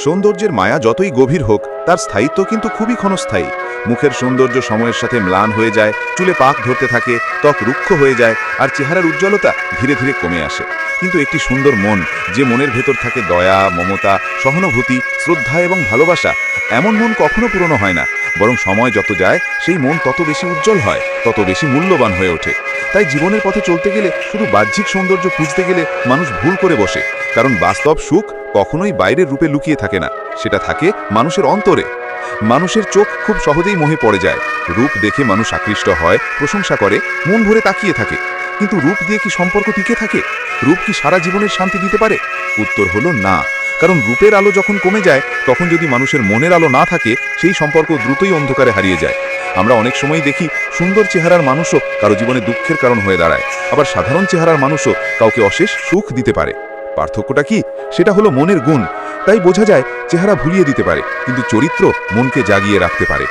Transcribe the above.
সৌন্দর্যের মায়া যতই গভীর হোক তার স্থায়িত্ব কিন্তু খুবই ক্ষণস্থায়ী। মুখের সৌন্দর্য সময়ের সাথে ম্লান হয়ে যায়, চুলে পাক ধরতে থাকে, ত্বক রুক্ষ হয়ে যায়, আর চেহারার উজ্জ্বলতা ধীরে ধীরে কমে আসে। কিন্তু একটি সুন্দর মন, যে মনের ভেতর থাকে দয়া, মমতা, সহানুভূতি, শ্রদ্ধা এবং ভালোবাসা, এমন মন কখনো পুরনো হয় না, বরং সময় যত যায় সেই মন তত বেশি উজ্জ্বল হয়, তত বেশি মূল্যবান হয়ে ওঠে। তাই জীবনের পথে চলতে গেলে শুধু বাহ্যিক সৌন্দর্য খুঁজতে গেলে মানুষ ভুল করে বসে, কারণ বাস্তব সুখ কখনোই বাইরের রূপে লুকিয়ে থাকে না, সেটা থাকে মানুষের অন্তরে। মানুষের চোখ খুব সহজেই মোহে পড়ে যায়। রূপ দেখে মানুষ আকৃষ্ট হয়, প্রশংসা করে, মন ভরে তাকিয়ে থাকে। কিন্তু রূপ দিয়ে কি সম্পর্ক টিকে থাকে? রূপ কি সারা জীবনের শান্তি দিতে পারে? উত্তর হলো না। কারণ রূপের আলো যখন কমে যায়, তখন যদি মানুষের মনের আলো না থাকে, সেই সম্পর্ক দ্রুতই অন্ধকারে হারিয়ে যায়। আমরা অনেক সময় দেখি সুন্দর চেহারার মানুষও কারো জীবনে দুঃখের কারণ হয়ে দাঁড়ায়, আবার সাধারণ চেহারার মানুষও কাউকে অশেষ সুখ দিতে পারে। পার্থক্যটা কি? সেটা হলো মনের গুণ। তাই বোঝা যায় চেহারা ভুলিয়ে দিতে পারে, কিন্তু চরিত্র মনকে জাগিয়ে রাখতে পারে।